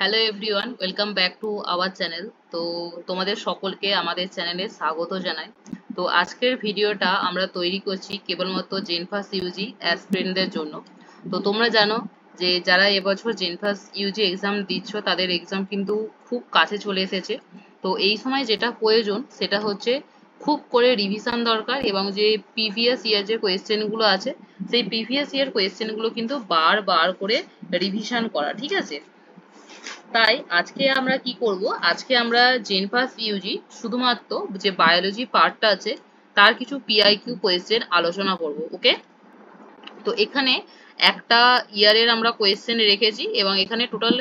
Hello everyone, welcome back to our channel. তো তোমাদের সকলকে আমাদের চ্যানেলে স্বাগত জানাই। তো আজকের ভিডিওটা আমরা তৈরি করছি কেবলমাত্র জেনফাস ইউজি অ্যাসপিরেন্টদের জন্য। তো তোমরা জানো যে যারা এবছর জেনফাস ইউজি এক্সাম দিচ্ছ তাদের এক্সাম কিন্তু খুব কাছে চলে এসেছে। তো এই সময় যেটা প্রয়োজন সেটা হচ্ছে খুব করে রিভিশন দরকার, এবং যে প্রিভিয়াস ইয়ার যে কোয়েশ্চেনগুলো আছে সেই প্রিভিয়াস ইয়ার কোয়েশ্চেনগুলো কিন্তু বার করে রিভিশন করা, ঠিক আছে? তাই আজকে আমরা কি করব, আজকে আমরা জেনপাস ইউজি শুধুমাত্র যে বায়োলজি পার্টটা আছে তার কিছু পিআইকিউ কোয়েশ্চেন আলোচনা করব। ওকে, তো এখানে একটা ইয়ারের আমরা কোয়েশ্চেন রেখেছি এবং এখানে টোটাল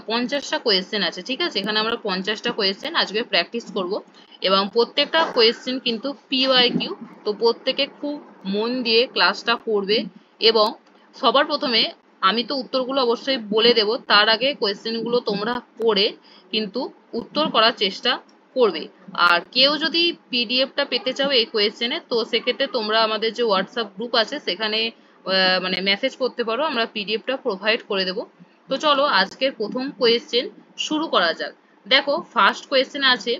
50টা কোয়েশ্চেন আছে, ঠিক আছে? এখানে আমরা 50টা কোয়েশ্চেন আজকে প্র্যাকটিস করব এবং প্রত্যেকটা কোয়েশ্চেন কিন্তু পিওয়াইকিউ। তো প্রত্যেকে খুব মন দিয়ে ক্লাসটা করবে এবং সবার প্রথমে আমি তো উত্তরগুলো অবশ্যই বলে দেব, তার আগে কোয়েশ্চেনগুলো তোমরা পড়ে কিন্তু উত্তর করার চেষ্টা করবে। আর কেউ যদি পিডিএফটা পেতে চাও এই কোয়েশ্চেনে, তো সেক্ষেত্রে তোমরা আমাদের যে হোয়াটসঅ্যাপ গ্রুপ আছে সেখানে মানে মেসেজ করতে পারো, আমরা পিডিএফটা প্রোভাইড করে দেবো। তো চলো আজকের প্রথম কোয়েশ্চেন শুরু করা যাক। দেখো ফার্স্ট কোয়েশ্চেন আছে,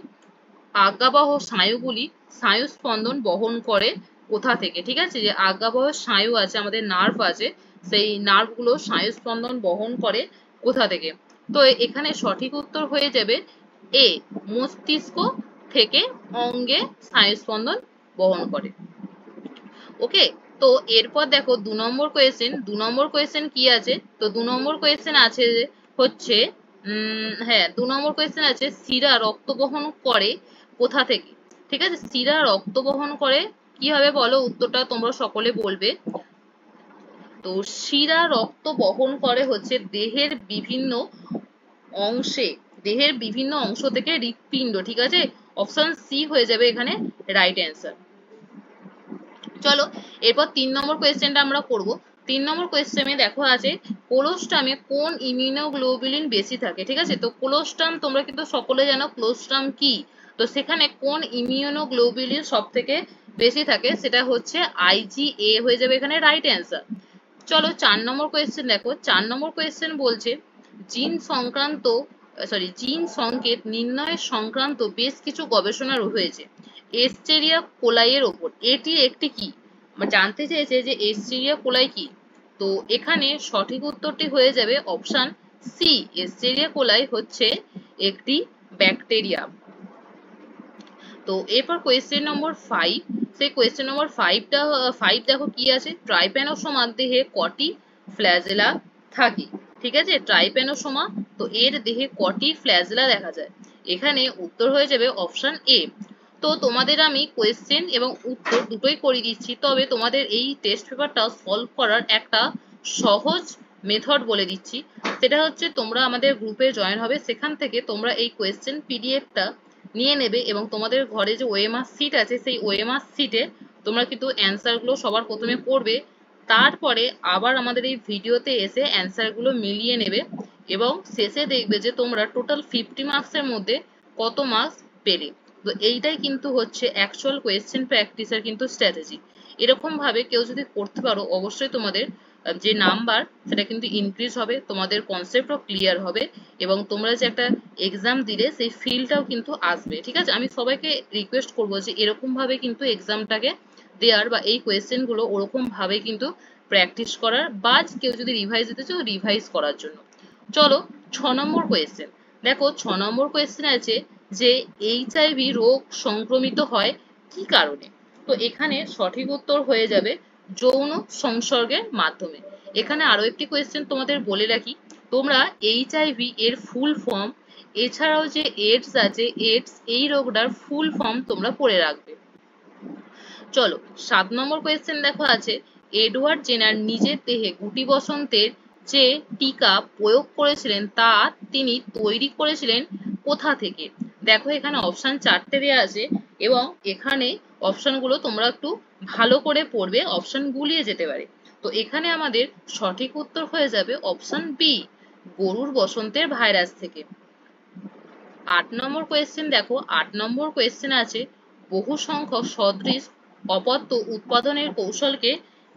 আজ্ঞাবহ স্নায়ুগুলি স্নায়ু স্পন্দন বহন করে কোথা থেকে? ঠিক আছে, যে আজ্ঞাবহ স্নায়ু আছে, আমাদের নার্ভ আছে, সেই নার্ভগুলো স্নায়ু স্পন্দন বহন করে কোথা থেকে? তো এখানে সঠিক উত্তর হয়ে যাবে এ, মস্তিষ্ক থেকে অঙ্গে স্নায়ু স্পন্দন বহন করে। ওকে, তো এরপর দেখো 2 নম্বর কোয়েশ্চেন। 2 নম্বর কোয়েশ্চেন কি আছে? তো 2 নম্বর কোয়েশ্চেন আছে হচ্ছে হ্যাঁ, 2 নম্বর কোয়েশ্চেন আছে শিরা রক্ত বহন করে কোথা থেকে? ঠিক আছে, শিরা রক্ত বহন করে কি হবে বলো? উত্তরটা তোমরা সকলে বলবে। তো শিরা রক্ত বহন করে হচ্ছে অংশে দেহের বিভিন্ন অংশ থেকে হৃৎপিণ্ড, ঠিক আছে? অপশন সি হয়ে যাবে এখানে রাইট অ্যান্সার। চলো এরপর 3 নম্বর কোয়েশ্চেনটা আমরা করব। 3 নম্বর কোয়েশ্চেনে দেখো আছে কোলোস্টামে কোন ইমিউনোগ্লোবুলিন বেশি থাকে? ঠিক আছে, তো কোলোস্টাম তোমরা কিন্তু সকলে জানো কোলোস্টাম কি। তো সেখানে কোন ইমিউনোগ্লোবুলিন সব থেকে বেশি থাকে? সেটা হচ্ছে আইজিএ হয়ে যাবে এখানে রাইট অ্যান্সার। চলো 4 নম্বর কোয়েশ্চেন দেখো। 4 নম্বর কোয়েশ্চেন বলছে জিন সংকেত নির্ণয় সংক্রান্ত বেশ কিছু গবেষণা হয়েছে এস্টেরিয়া কোলাই এর ওপর। এটি একটি কি? জানতে চেয়েছে যে এস্টেরিয়া কোলাই কি। তো এখানে সঠিক উত্তরটি হয়ে যাবে অপশন সি, এস্টেরিয়া কোলাই হচ্ছে একটি ব্যাকটেরিয়া। তো এরপর কোয়েশ্চেন নম্বর 5, সেই কোয়েশ্চেন নম্বর 5 দেখো কি আছে, ট্রাইপ্যানোসোমা দেহে কটি ফ্ল্যাজেলা থাকে? ঠিক আছে, ট্রাইপ্যানোসোমা, তো এর দেহে কটি ফ্ল্যাজেলা দেখা যায়? এখানে উত্তর হয়ে যাবে অপশন এ। তো তোমাদের আমি কোয়েশ্চেন এবং উত্তর দুটোই করে দিচ্ছি, তবে তোমাদের এই টেস্ট পেপারটা সলভ করার একটা সহজ মেথড বলে দিচ্ছি। সেটা হচ্ছে তোমরা আমাদের গ্রুপে জয়েন হবে, সেখান থেকে তোমরা এই কোয়েশ্চেন পিডিএফটা নিয়ে নেবে এবং তোমাদের ঘরে যে ওএমআর সিট আছে সেই ওএমআর সিটে তোমরা কিন্তু অ্যান্সারগুলো সবার প্রথমে পড়বে, তারপরে আবার আমাদের এই ভিডিওতে এসে অ্যান্সারগুলো মিলিয়ে নেবে এবং শেষে দেখবে যে তোমরা টোটাল 50 মার্কসের মধ্যে কত মার্কস পেলে। তো এইটাই কিন্তু হচ্ছে অ্যাকচুয়াল কোয়েশ্চেন প্র্যাকটিসের কিন্তু স্ট্র্যাটেজি। এরকম ভাবে কেউ যদি করতে পারো অবশ্যই তোমাদের যে নাম্বার সেটা কিন্তু ইনক্রিজ হবে, তোমাদের কনসেপ্টও ক্লিয়ার হবে এবং তোমরা যে একটা এক্সাম দিলে সেই ফিলটাও কিন্তু আসবে। ঠিক আছে, আমি সবাইকে রিকোয়েস্ট করবো যে এরকম ভাবে কিন্তু এক্সামটাকে দেওয়ার বা এই কোয়েশ্চেন গুলো ওরকম ভাবে কিন্তু প্র্যাকটিস করার, বা কেউ যদি রিভাইজ দিতে চাও রিভাইজ করার জন্য। চলো 6 নম্বর কোয়েশ্চেন দেখো। 6 নম্বর কোয়েশ্চেন আছে যে এইচআইভি রোগ সংক্রমিত হয় কি কারণে? তো এখানে সঠিক উত্তর হয়ে যাবে যৌন সংসর্গের মাধ্যমে। এখানে আরো একটি কোয়েশ্চেন তোমাদের বলে রাখি, তোমরা এইচআইভি এর ফুল ফর্ম, এছাড়াও যে এইডস আছে এইডস, এই রোগটার ফুল ফর্ম তোমরা পড়ে রাখবে। চলো 7 নম্বর কোয়েশ্চেন দেখো আছে এডওয়ার্ড জেনার নিজের দেহে গুটি বসন্তের যে টিকা প্রয়োগ করেছিলেন তা তিনি তৈরি করেছিলেন কোথা থেকে? দেখো এখানে অপশন 4টে দেওয়া আছে এবং এখানে অপশনগুলো তোমরা একটু ভালো করে পড়বে, অপশন গুলিয়ে যেতে পারে। তো এখানে আমাদের সঠিক উত্তর হয়ে যাবে অপশন বি, গরুর বসন্তের ভাইরাস থেকে। 8 নম্বর কোয়েশ্চেন দেখো। 8 নম্বর কোয়েশ্চেন আছে বহু সংখ্যক সদৃশ অপত্য উৎপাদনের কৌশলকে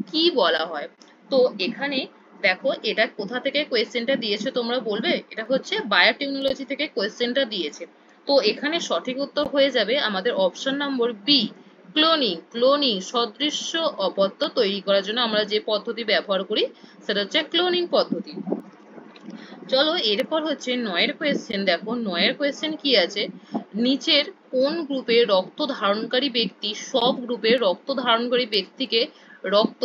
কি বলা হয়? তো এখানে দেখো এটা কোথা থেকে কোয়েশ্চেনটা দিয়েছে তোমরা বলবে? এটা হচ্ছে বায়োটেকনোলজি থেকে কোয়েশ্চেনটা দিয়েছে। তো এখানে সঠিক উত্তর হয়ে যাবে আমাদের option number B, cloning. Cloning সদৃশ্য অপত্য তৈরি করার জন্য আমরা যে পদ্ধতি ব্যবহার করি সেটা হচ্ছে ক্লোনিং পদ্ধতি। চলো এরপর হচ্ছে 9 কোয়েশ্চেন। দেখো 9 কোয়েশ্চেন কি আছে, নিচের কোন গ্রুপের রক্ত ধারণকারী ব্যক্তি সব গ্রুপের রক্ত ধারণকারী ব্যক্তিকে রক্ত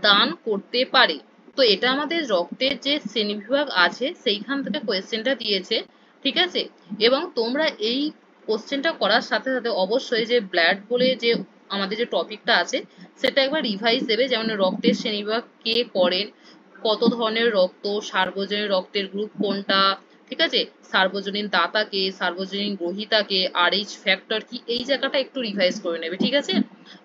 দান করতে পারে? তো এটা আমাদের রক্তের যে শ্রেণীবিভাগ আছে সেইখান থেকে কোয়েশ্চেনটা দিয়েছে, ঠিক আছে। এবং তোমরা এই কোশ্চেনটা করার সাথে সাথে অবশ্যই যে ব্লাড বলে যে আমাদের যে টপিকটা আছে সেটা একবার রিভাইজ দেবে, যেমন রক্তের শ্রেণীবিভাগ কে করেন, কত ধরনের রক্ত, সার্বজনীন রক্তের গ্রুপ কোনটা, ঠিক আছে, সার্বজনীন দাতা কে, সার্বজনীন গ্রহীতা কে, RH ফ্যাক্টর কি, এই জায়গাটা একটু রিভাইজ করে নেবে, ঠিক আছে।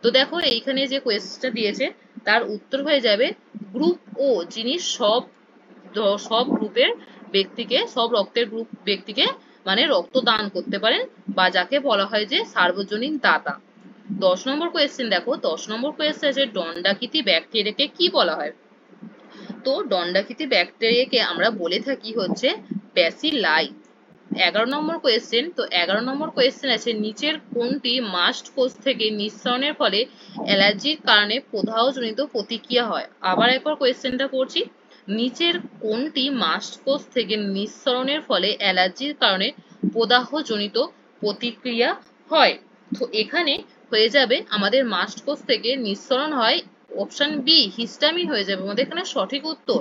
তো দেখো এইখানে যে কোয়েশ্চেনটা দিয়েছে তার উত্তর হয়ে যাবে গ্রুপ ও, যিনি সব গ্রুপের ব্যক্তিকে, সব রক্তের গ্রুপ ব্যক্তিকে মানে রক্ত দান করতে পারেন, বা যাকে বলা হয় যে সার্বজনীন দাতা। 10 নম্বর কোয়েশ্চেন দেখো, 10 নম্বর কোয়েশ্চেন আছে দণ্ডাকৃতি ব্যাকটেরিয়াকে কি বলা হয়? তো দণ্ডাকৃতি ব্যাকটেরিয়াকে আমরা বলে থাকি হচ্ছে ব্যাসিলাই। 11 নম্বর কোয়েশ্চেন। তো 11 নম্বর কোয়েশ্চেন আছে নিচের কোনটি মাস্ট কোষ থেকে নিঃসরণের ফলে অ্যালার্জির কারণে প্রদাহজনিত প্রতিক্রিয়া হয়? আবার একবার কোয়েশ্চেনটা পড়ছি, নিচের কোনটি মাস্ট কোষ থেকে নিঃসরণের ফলে অ্যালার্জির কারণে প্রদাহজনিত প্রতিক্রিয়া হয়? তো এখানে হয়ে যাবে আমাদের মাস্ট কোষ থেকে নিঃসরণ হয় অপশন বি, হিস্টামিন হয়ে যাবে আমাদের এখানে সঠিক উত্তর।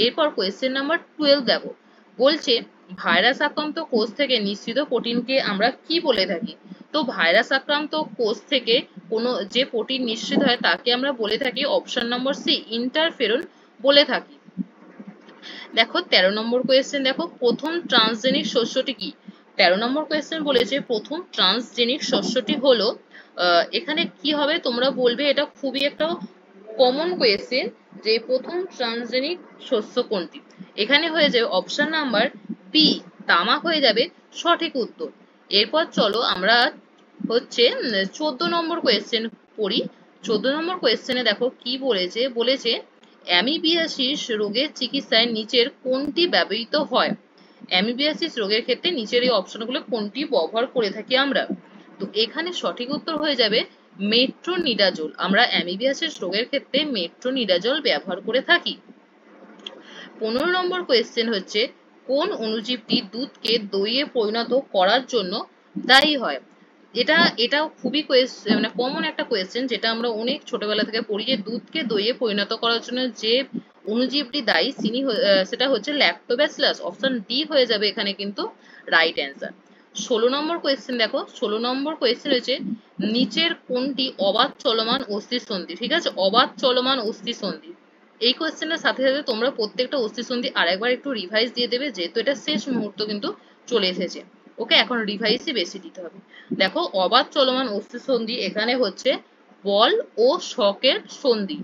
এরপর কোয়েশ্চেন নাম্বার 12 দেখো, বলছে ভাইরাস আক্রান্ত কোষ থেকে নিঃসৃত প্রোটিনকে আমরা কি বলে থাকি? তো ভাইরাস আক্রান্ত কোষ থেকে কোনো যে প্রোটিন নিঃসৃত হয় তাকে আমরা বলে থাকি অপশন নম্বর সি, ইন্টারফেরন বলে থাকি। দেখো 13 নম্বর কোয়েশ্চেন দেখো, প্রথম ট্রান্সজেনিক শস্যটি কি? 13 নম্বর কোয়েশ্চেন বলেছে প্রথম ট্রান্সজেনিক শস্যটি হলো, এখানে কি হবে তোমরা বলবে, এটা খুবই একটা কমন কোয়েশ্চেন যে প্রথম ট্রান্সজেনিক শস্য কোনটি? এখানে হয়ে যাবে অপশন নাম্বার বি, তামাক হয়ে যাবে সঠিক উত্তর। এরপর চলো আমরা হচ্ছে 14 নম্বর কোয়েশ্চেন পড়ি। 14 নম্বর কোয়েশ্চেনে দেখো কি বলেছে, বলেছে অ্যামিবিয়াসিস রোগের চিকিৎসায় নিচের কোনটি ব্যবহৃত হয়? অ্যামিবিয়াসিস রোগের ক্ষেত্রে নিচের এই অপশনগুলো কোনটি ব্যবহার করে থাকি আমরা? তো এখানে সঠিক উত্তর হয়ে যাবে মেট্রোনিডাজোল। আমরা অ্যামিবিয়াসিস রোগের ক্ষেত্রে মেট্রোনিডাজোল ব্যবহার করে থাকি। 15 নম্বর কোয়েশ্চেন হচ্ছে কোন অণুজীবটি দুধকে দইয়ে পরিণত করার জন্য দায়ী হয়? এটা এটা খুবই মানে কমন একটা কোয়েশ্চেন, যেটা আমরা অনেক ছোটবেলা থেকে পড়ি যে দুধকে দইয়ে পরিণত করার জন্য যে অণুজীবটি দায়ী সেটা হচ্ছে ল্যাক্টোব্যাসিলাস। অপশন ডি হয়ে যাবে এখানে কিন্তু রাইট অ্যান্সার। 16 নম্বর কোয়েশ্চেন দেখো, 16 নম্বর কোয়েশ্চেন হচ্ছে নিচের কোনটি অবাধ চলমান অস্থিসন্ধি? ঠিক আছে, অবাধ চলমান অস্থিসন্ধি। এই কোয়েশ্চেনের সাথে সাথে তোমরা প্রত্যেকটা অস্থিসন্ধি আরেকবার একটু রিভাইজ দিয়ে দেবে, যেহেতু এটা শেষ মুহূর্ত কিন্তু চলে এসেছে। ওকে, এখন রিভাইজই বেশি দিতে হবে। দেখো অবাধ চলমান অস্থিসন্ধি এখানে হচ্ছে বল ও শকের সন্ধি।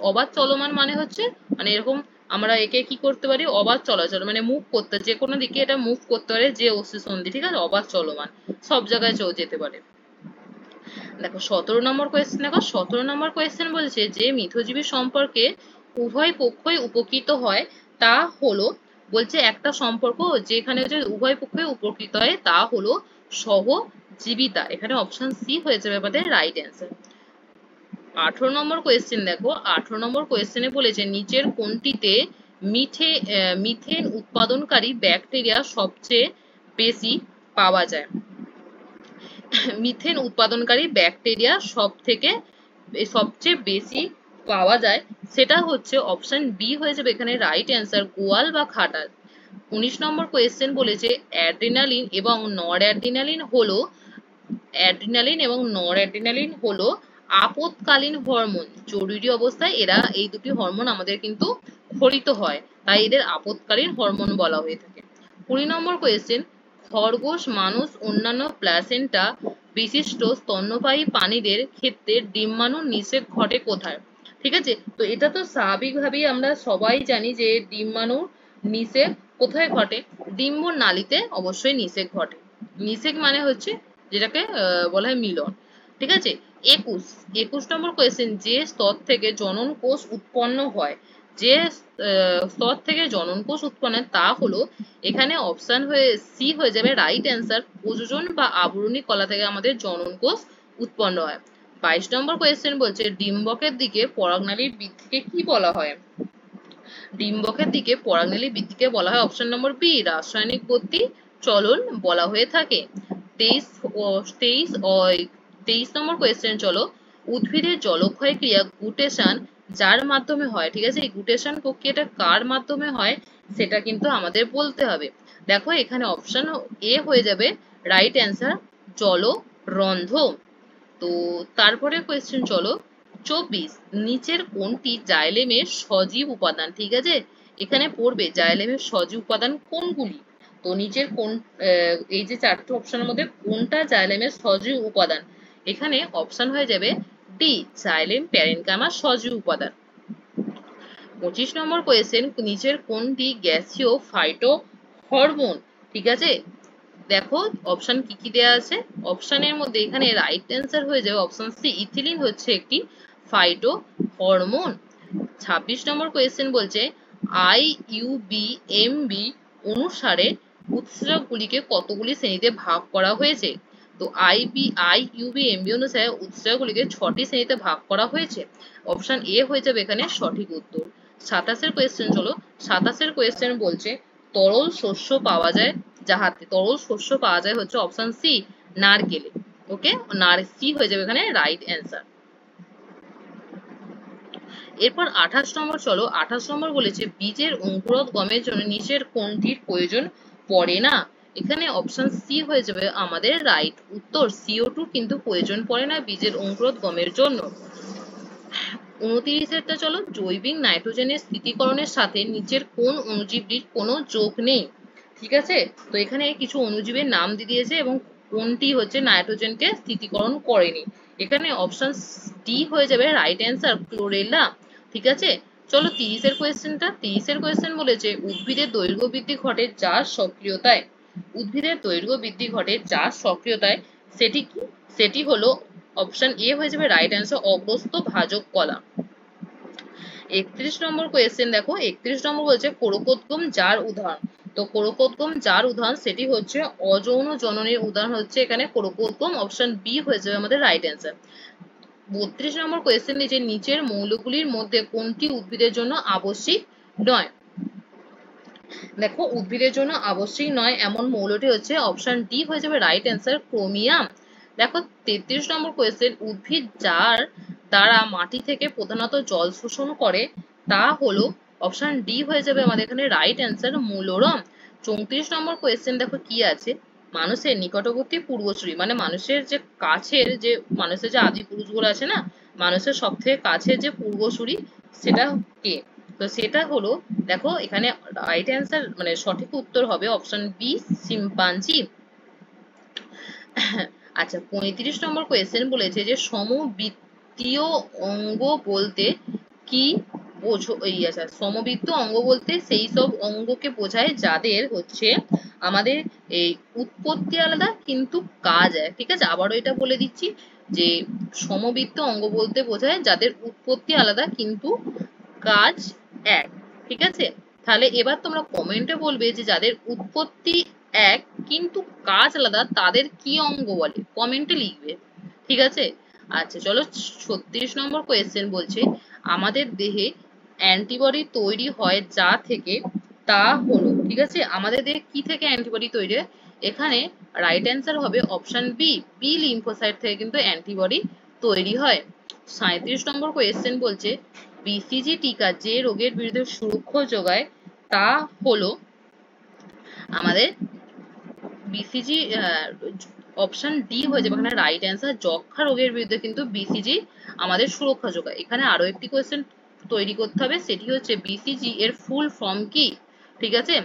অবাধ চলমান মানে হচ্ছে মানে এরকম আমরা একে কি করতে পারি, অবাধ চলাচল মানে মুভ করতে, যে কোনো দিকে এটা মুভ করতে পারে যে অস্থিসন্ধি, ঠিক আছে, অবাধ চলমান সব জায়গায় যেতে পারে। দেখো 17 নম্বর কোয়েশ্চেন দেখো, 17 নম্বর কোয়েশ্চেন বলছে যে মিথজীবী সম্পর্কে উভয় পক্ষই উপকৃত হয় তা হলো, বলছে একটা সম্পর্ক যেখানে হচ্ছে উভয় পক্ষই উপকৃত হয় তা হলো সহজীবিতা। এখানে অপশন সি হয়ে যাবে আমাদের রাইট অ্যান্সার। 18 নম্বর কোয়েশ্চেন দেখো, 18 নম্বর কোয়েশ্চেনে বলেছে নিচের কোনটিতে মিথেন উৎপাদনকারী ব্যাকটেরিয়া সবচেয়ে বেশি পাওয়া যায়? মিথেন উৎপাদনকারী ব্যাকটেরিয়া সবচেয়ে বেশি পাওয়া যায় সেটা হচ্ছে অপশন বি হয়ে যাবে এখানে রাইট অ্যান্সার, গোয়াল বা খাটাল। 19 নম্বর কোয়েশ্চেন বলেছে অ্যাড্রিনালিন এবং নর অ্যাড্রিনালিন হলো আপদকালীন হরমোন। জরুরি অবস্থায় এরা এই দুটি হরমোন আমাদের কিন্তু ক্ষরিত হয়, তাই এদের আপদকালীন হরমোন বলা হয়ে থাকে। 20 নম্বর কোয়েশ্চেন, খরগোশ, মানুষ, অন্যান্য প্ল্যাসেন্টা বিশিষ্ট স্তন্যপায়ী প্রাণীদের ক্ষেত্রে ডিম্বাণুর নিষেক ঘটে কোথায়? ঠিক আছে, তো এটা তো স্বাভাবিকভাবেই আমরা সবাই জানি যে ডিম্বাণুর নিষেক কোথায় ঘটে, ডিম্ব নালীতে অবশ্যই নিষেক ঘটে। নিষেক মানে হচ্ছে যেটাকে বলা হয় মিলন, ঠিক আছে। 21 নম্বর কোয়েশ্চেন, যে স্তর থেকে জনন কোষ উৎপন্ন হয় যে স্তর থেকে জনন কোষ উৎপন্ন হয় তা হলো, এখানে অপশন হয়ে সি হয়ে যাবে রাইট অ্যান্সার। প্রযোজন বা আবরণী কলা থেকে আমাদের জনন কোষ উৎপন্ন হয়। 22 নম্বর কোয়েশ্চেন বলছে ডিম্বকের দিকে পরাগনালীর বৃদ্ধিকে কি বলা হয়? ডিম্বকের দিকে পরাগনালীর বৃদ্ধিকে বলা হয় অপশন নম্বর বি রাসায়নিক গতি চলন বলা হয়ে থাকে। 23 নম্বর কোয়েশ্চেন চলো, উদ্ভিদের জলক্ষয় ক্রিয়া গুটেশন যার মাধ্যমে হয়, ঠিক আছে, এই গুটেশন প্রক্রিয়াটা কার মাধ্যমে হয় সেটা কিন্তু আমাদের বলতে হবে। দেখো এখানে অপশন এ হয়ে যাবে রাইট অ্যান্সার, জলরন্ধ্র। তো তারপরে কোয়েশ্চেন চলো 24, নিচের কোনটি জাইলেমের সজীব উপাদান? ঠিক আছে, এখানে পড়বে জাইলেমের সজীব উপাদান কোনগুলি। তো নিচের কোন এই যে চারটে অপশনের মধ্যে কোনটা জাইলেমের সজীব উপাদান? এখানে অপশন হয়ে যাবে ডি জাইলেম প্যারেনকামা সজীব উপাদান। 25 নম্বর কোয়েশ্চেন, নিচের কোনটি গ্যাসীয় ফাইটো হরমোন? ঠিক আছে, দেখো অপশন কি কি দেয়া আছে। অপশনের মধ্যে এখানে রাইট অ্যান্সার হয়ে যাবে অপশন সি ইথিলিন হচ্ছে একটি ফাইটো হরমোন। 26 নম্বর কোয়েশ্চেন বলছে IUBMB অনুসারে উৎসেচকগুলিকে কতগুলি শ্রেণীতে ভাগ করা হয়েছে? তো IUBMB অনুসারে উৎসেচকগুলিকে 6টি শ্রেণীতে ভাগ করা হয়েছে। অপশন এ হয়ে যাবে এখানে সঠিক উত্তর। 27 কোয়েশ্চেন চলো, 27 কোয়েশ্চেন বলছে তরল শস্য পাওয়া যায় যাহাতে, তরল শস্য পাওয়া যায় হচ্ছে অপশন সি নারকেলে। ওকে, সি হয়ে যাবে এখানে রাইট অ্যান্সার। এরপর 28 নম্বর চলো, 28 নম্বর বলেছে বীজের অঙ্কুরোদ্গমের জন্য নিচের কোনটির প্রয়োজন পড়ে না? এখানে অপশন সি হয়ে যাবে আমাদের রাইট উত্তর, CO2 কিন্তু প্রয়োজন পড়ে না বীজের অঙ্কুরোদ্গমের জন্য। 29 চলো, জৈবিক নাইট্রোজেনের স্থিতিকরণের সাথে নিচের কোন অণুজীবটির কোনো যোগ নেই? ঠিক আছে, তো এখানে কিছু অণুজীবের নাম দিয়ে দিয়েছে এবং কোনটি হচ্ছে নাইট্রোজেনকে স্থিতিকরণ করেনি। এখানে অপশন ডি হয়ে যাবে রাইট অ্যান্সার, ক্লোরেলা। ঠিক আছে, চলো 30 কোয়েশ্চেনটা, 30 কোয়েশ্চেন বলেছে উদ্ভিদের দৈর্ঘ্য বৃদ্ধি ঘটে যার সক্রিয়তায়, উদ্ভিদের দৈর্ঘ্য বৃদ্ধি ঘটে যার সক্রিয়তায়, সেটি কি? সেটি হলো অপশন এ হয়ে যাবে রাইট অ্যান্সার, অগ্রস্ত ভাজক কলা। 31 নম্বর কোয়েশ্চেন দেখো, 31 নম্বর বলছে কোরকোদ্গম যার উদাহরণ। তো কোরকোদ্গম যার উদাহরণ সেটি হচ্ছে অযৌন জননের উদাহরণ হচ্ছে এখানে কোরকোদ্গম, অপশন বি হয়ে যাবে আমাদের রাইট অ্যান্সার। 32 নম্বর কোয়েশ্চেন নিচে নিচের মৌলগুলির মধ্যে কোনটি উদ্ভিদের জন্য আবশ্যিক নয়? দেখো উদ্ভিদের জন্য আবশ্যিক নয় এমন মৌলটি হচ্ছে অপশন ডি হয়ে যাবে রাইট অ্যান্সার, ক্রোমিয়াম। দেখো 33 নম্বর কোয়েশ্চেন, উদ্ভিদ যার দ্বারা মাটি থেকে প্রধানত জল শোষণ করে তা হলো অপশন ডি হয়ে যাবে আমাদের এখানে রাইট অ্যান্সার, মূলরম। 34 নম্বর কোয়েশ্চেন দেখো কি আছে, মানুষের নিকটবর্তী পূর্বসূরি মানে মানুষের যে কাছের যে মানুষের যে আদি পুরুষগুলো আছে না, মানুষের সব থেকে কাছের যে পূর্বসূরি সেটা কে? তো সেটা হলো, দেখো এখানে রাইট অ্যান্সার মানে সঠিক উত্তর হবে অপশন বি শিম্পাঞ্জি। আচ্ছা 35 নম্বর কোয়েশ্চেন বলেছে যে সমবৃত্তীয় অঙ্গ বলতে কি বোঝো? আচ্ছা, সমবৃত্ত অঙ্গ বলতে সেই সব অঙ্গকে বোঝায় যাদের হচ্ছে আমাদের এই উৎপত্তি আলাদা কিন্তু কাজ এক। ঠিক আছে, আবারও এটা বলে দিচ্ছি যে সমবৃত্ত অঙ্গ বলতে বোঝায় যাদের উৎপত্তি আলাদা কিন্তু কাজ এক। ঠিক আছে, তাহলে এবার তোমরা কমেন্টে বলবে যে যাদের উৎপত্তি এক কিন্তু কাজ আলাদা তাদের কি অঙ্গ বলে, কমেন্টে লিখবে। ঠিক আছে, আচ্ছা চলো 36 নম্বর কোয়েশ্চেন বলছে আমাদের দেহে অ্যান্টিবডি তৈরি হয় যা থেকে, তা হলো, ঠিক আছে, আমাদের দেহে কি থেকে অ্যান্টিবডি তৈরি হয়? এখানে রাইট অ্যান্সার হবে অপশন বি লিম্ফোসাইট থেকে কিন্তু অ্যান্টিবডি তৈরি হয়। 37 নম্বর কোয়েশ্চেন বলছে বিসিজি টিকা যে রোগের বিরুদ্ধে সুরক্ষা যোগায় তা হলো আমাদের বিসিজি, অপশন ডি হয়ে যাবে এখানে রাইট অ্যান্সার, যক্ষা রোগের বিরুদ্ধে কিন্তু বিসিজি আমাদের সুরক্ষা যোগায়। এখানে আরো একটি কোয়েশ্চেন তৈরি করতে হবে, সেটি হচ্ছে বিসিজি এর ফুল ফর্ম কি? ঠিক আছে,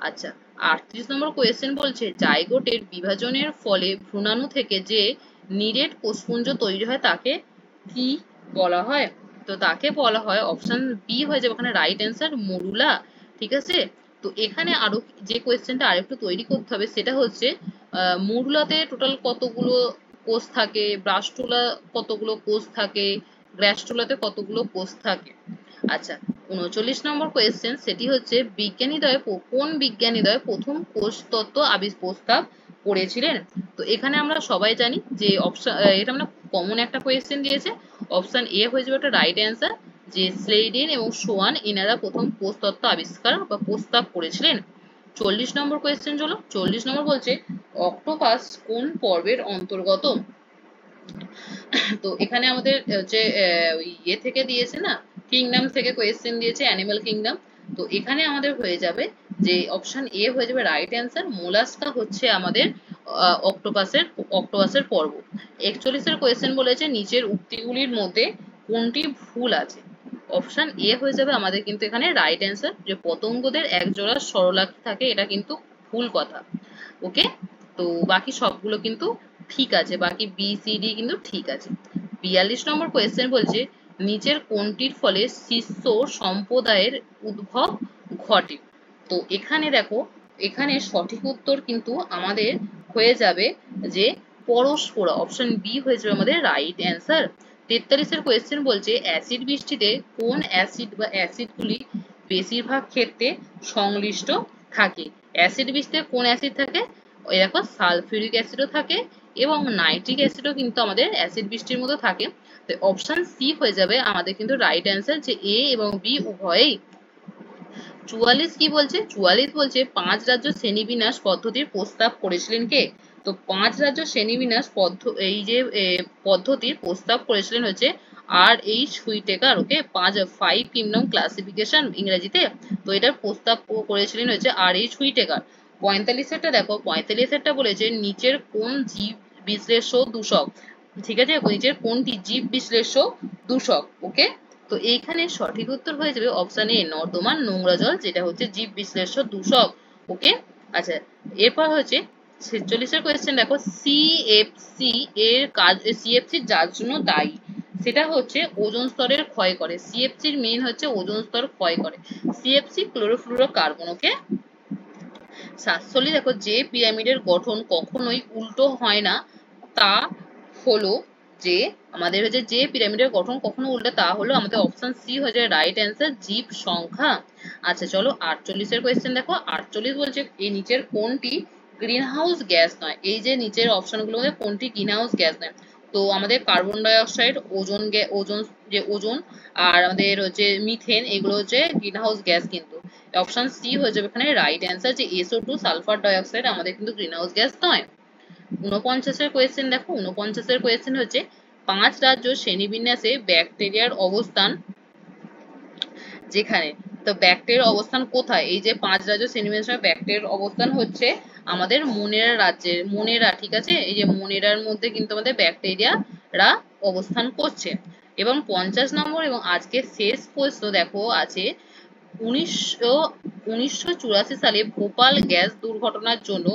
আচ্ছা 38 নম্বর কোয়েশ্চেন বলছে জাইগোটের বিভাজনের ফলে ভ্রূণাণু থেকে যে নিরেট কোষপুঞ্জ তৈরি হয় তাকে কি বলা হয়? তো তাকে বলা হয় অপশন বি হয়ে যাবে এখানে রাইট অ্যান্সার, মরুলা। ঠিক আছে, তো এখানে আরো যে কোয়েশ্চেনটা আরেকটু তৈরি করতে হবে সেটা হচ্ছে মরুলাতে টোটাল কতগুলো কোষ থাকে, ব্লাস্টুলা কতগুলো কোষ থাকে, গ্রাস্টুলাতে কতগুলো কোষ থাকে। আচ্ছা 39 নম্বর কোয়েশ্চেন, সেটি হচ্ছে কোন বিজ্ঞানীদ্বয় প্রথম কোষ তত্ত্ব প্রস্তাব করেছিলেন? তো এখানে আমরা সবাই জানি যে অপশন, এটা আমরা কমন একটা কোয়েশ্চেন দিয়েছে। অপশন এ হয়ে যাবে একটা রাইট অ্যান্সার, যে স্লেইডেন এবং সোয়ান এনারা প্রথম কোষ তত্ত্ব আবিষ্কার বা প্রস্তাব করেছিলেন। 40 নম্বর কোয়েশ্চেন চলো। 40 নম্বর বলছে অক্টোপাস কোন পর্বের অন্তর্গত? তো এখানে আমাদের হচ্ছে ইয়ে থেকে দিয়েছে না, কিংডম থেকে কোয়েশ্চেন দিয়েছে, অ্যানিমাল কিংডম। তো এখানে আমাদের হয়ে যাবে যে অপশন এ হয়ে যাবে রাইট অ্যান্সার। মোলাস্কা হচ্ছে আমাদের অক্টোপাসের পর্ব। 41 এর কোয়েশ্চেন বলেছে নিচের উক্তিগুলির মধ্যে কোনটি ভুল আছে? অপশন এ হয়ে যাবে আমাদের কিন্তু এখানে রাইট অ্যান্সার, যে পতঙ্গদের একজোড়া সরলাখি থাকে, এটা কিন্তু ভুল কথা। ওকে, তো বাকি সবগুলো কিন্তু ঠিক আছে, বাকি বি সি ডি কিন্তু ঠিক আছে। 42 নম্বর কোয়েশ্চেন বলছে নিচের কোনটির ফলে শিষ্য সম্প্রদায়ের উদ্ভব ঘটে? তো এখানে দেখো, এখানে সঠিক উত্তর কিন্তু আমাদের হয়ে যাবে যে পরস্পরা, অপশন বি হয়ে যাবে আমাদের রাইট অ্যান্সার। 43 এর কোয়েশ্চেন বলছে অ্যাসিড বৃষ্টিতে কোন অ্যাসিড বা অ্যাসিডগুলি বেশিরভাগ ক্ষেত্রে সংশ্লিষ্ট থাকে? অ্যাসিড বৃষ্টিতে কোন অ্যাসিড থাকে? ওই দেখো সালফিউরিক অ্যাসিডও থাকে এবং নাইট্রিক অ্যাসিডও কিন্তু আমাদের অ্যাসিড বৃষ্টির মধ্যে থাকে। তো অপশন সি হয়ে যাবে আমাদের কিন্তু রাইট অ্যান্সার, যে এ এবং বি উভয়েই। 44 কি বলছে? 44 বলছে 5 রাজ্য শ্রেণীবিন্যাস পদ্ধতির প্রস্তাব করেছিলেন কে? তো 5 রাজ্য শ্রেণীবিন্যাস পদ্ধতির প্রস্তাব করেছিলেন হচ্ছে আর.এইচ. হুইটেকার। ওকে, 5 কিংডম ক্লাসিফিকেশন ইংরেজিতে। তো এটার প্রস্তাব করেছিলেন হচ্ছে আর.এইচ. হুইটেকার। 45 এরটা দেখো, 45 এরটা বলেছে নিচের কোন জীব বিশ্লেষ্য দূষক? ঠিক আছে, নিচের কোনটি জীব বিশ্লেষ্য দূষক? ওকে, তো এইখানে সঠিক উত্তর হয়ে যাবে অপশন এ নর্দমার নোংরা জল, যেটা হচ্ছে জীব বিশ্লেষ্য দূষক। ওকে, আচ্ছা, এরপর হচ্ছে 46 এর কোয়েশ্চেন দেখো, সিএফসি এর কাজ, সিএফসি যার জন্য দায়ী সেটা হচ্ছে ওজোন স্তরের ক্ষয় করে। সিএফসির মেইন হচ্ছে ওজোন স্তর ক্ষয় করে। CFC chlorofluorocarbon. ওকে, 47 দেখো, যে পিরামিডের গঠন কখনোই উল্টো হয় না তা হলো, যে আমাদের হচ্ছে যে পিরামিডের গঠন কখনো উল্টো, তা হলো আমাদের অপশন সি হয়ে যায় রাইট অ্যান্সার, জীব সংখ্যা। আচ্ছা চলো 48 এর কোয়েশ্চেন দেখো। 48 বলছে এই নিচের কোনটি গ্রিন হাউস গ্যাস নয়? এই যে নিচের অপশনগুলোর মধ্যে কোনটি গ্রিন হাউস গ্যাস নয়? তো আমাদের কার্বন ডাই অক্সাইড, ওজোন আর আমাদের হচ্ছে মিথেন, এগুলো হচ্ছে গ্রিন হাউস গ্যাস কিন্তু। অপশন সি হয়ে যাবে এখানে রাইট অ্যান্সার, যে SO2 সালফার ডাইঅক্সাইড আমাদের কিন্তু গ্রিন হাউস গ্যাস নয়। 49 এর কোয়েশ্চেন দেখো। 49 এর কোয়েশ্চেন হচ্ছে 5 রাজ্য শ্রেণীবিন্যাসে ব্যাকটেরিয়ার অবস্থান যেখানে। তো ব্যাকটেরিয়ার অবস্থান কোথায়? এই যে 5 রাজ্য শ্রেণীবিন্যাসে ব্যাকটেরিয়ার অবস্থান হচ্ছে আমাদের মোনেরা রাজ্যের, মোনেরা, ঠিক আছে, এই যে মোনেরার মধ্যে কিন্তু আমাদের ব্যাকটেরিয়ারা অবস্থান করছে। এবং 50 নম্বর এবং আজকে শেষ প্রশ্ন দেখো আছে 1984 সালে ভোপাল গ্যাস দুর্ঘটনার জন্য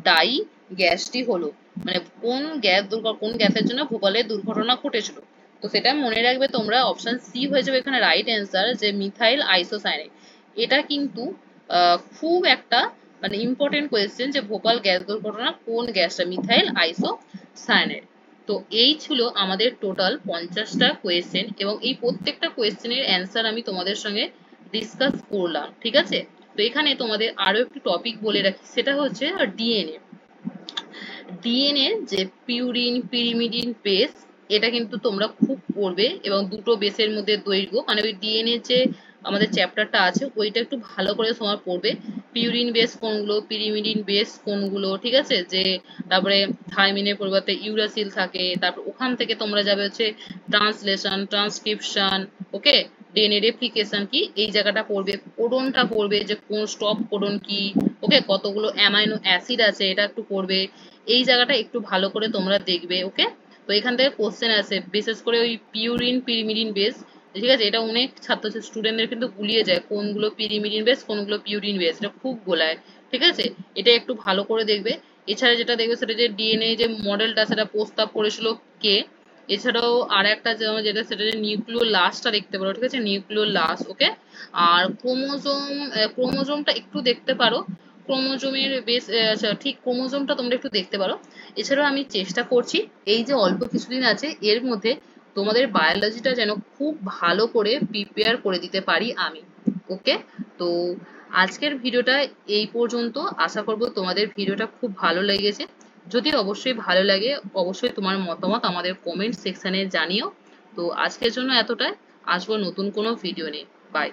দায়ী গ্যাসটি হলো, মানে কোন গ্যাসের জন্য ভোপালে দুর্ঘটনা ঘটেছিল? তো সেটা মনে রাখবে তোমরা, অপশন সি হয়ে যাবে এখানে রাইট অ্যান্সার, যে মিথাইল আইসোসায়ানাইড। এটা কিন্তু খুব একটা মানে ইম্পর্টেন্ট কোয়েশ্চেন, যে ভোপাল গ্যাস দুর্ঘটনা কোন গ্যাসটা? Methyl isocyanide. তো এই ছিল আমাদের টোটাল 50টা কোয়েশ্চেন, এবং এই প্রত্যেকটা কোয়েশ্চেনের অ্যান্সার আমি তোমাদের সঙ্গে ডিসকাস করলাম, ঠিক আছে। তো এখানে তোমাদের আরো একটি টপিক বলে রাখি, সেটা হচ্ছে ডিএনএ। ডিএনএ যে পিউরিন পিরিমিডিন বেস, এটা কিন্তু তোমরা খুব পড়বে, এবং দুটো বেসের মধ্যে দৈর্ঘ্য, মানে ওই ডিএনএ যে আমাদের চ্যাপ্টারটা আছে ওইটা একটু ভালো করে তোমার পড়বে। পিউরিন বেস কোনগুলো, পিরিমিডিন বেস কোনগুলো, ঠিক আছে, যে তারপরে থাইমিনের পরিবর্তে ইউরাসিল থাকে, তারপর ওখান থেকে তোমরা যাবে হচ্ছে ট্রান্সলেশন, ট্রান্সক্রিপশন, ওকে, ডিএনএ রেপ্লিকেশন কি, এই জায়গাটা পড়বে। কোডনটা পড়বে, যে কোন স্টপ কোডন কি, ওকে, কতগুলো অ্যামাইনো অ্যাসিড আছে এটা একটু পড়বে। এই জায়গাটা একটু ভালো করে তোমরা দেখবে। ওকে, তো এখান থেকে কোশ্চেন আসে বিশেষ করে ওই পিউরিন পিরিমিডিন বেস, ঠিক আছে, এটা অনেক ছাত্র স্টুডেন্টদের কিন্তু গুলিয়ে যায়, কোনগুলো পিরিমিডিন বেস কোনগুলো পিউরিন বেস, এটা খুব গোলায়, ঠিক আছে, এটা একটু ভালো করে দেখবে। এছাড়া যেটা দেখবে সেটা যে ডিএনএ যে মডেলটা সেটা প্রস্তাব করেছিল কে। এছাড়াও আর একটা যেটা সেটা যে নিউক্লিয় লাশটা দেখতে পারো, ঠিক আছে, নিউক্লিয় লাশ। ওকে, আর ক্রোমোজোমটা একটু দেখতে পারো, ক্রোমোজোমের বেশ, আচ্ছা ঠিক, ক্রোমোজোমটা তোমরা একটু দেখতে পারো। এছাড়াও আমি চেষ্টা করছি এই যে অল্প কিছুদিন আছে এর মধ্যে তোমাদের বায়োলজিটা যেন খুব ভালো করে প্রিপেয়ার করে দিতে পারি আমি। ওকে, তো আজকের ভিডিওটা এই পর্যন্ত। আশা করব তোমাদের ভিডিওটা খুব ভালো লেগেছে। যদি অবশ্যই ভালো লাগে, অবশ্যই তোমার মতামত আমাদের কমেন্ট সেকশনে জানিও। তো আজকের জন্য এতটাই, আসবো নতুন কোনো ভিডিও নিয়ে। বাই।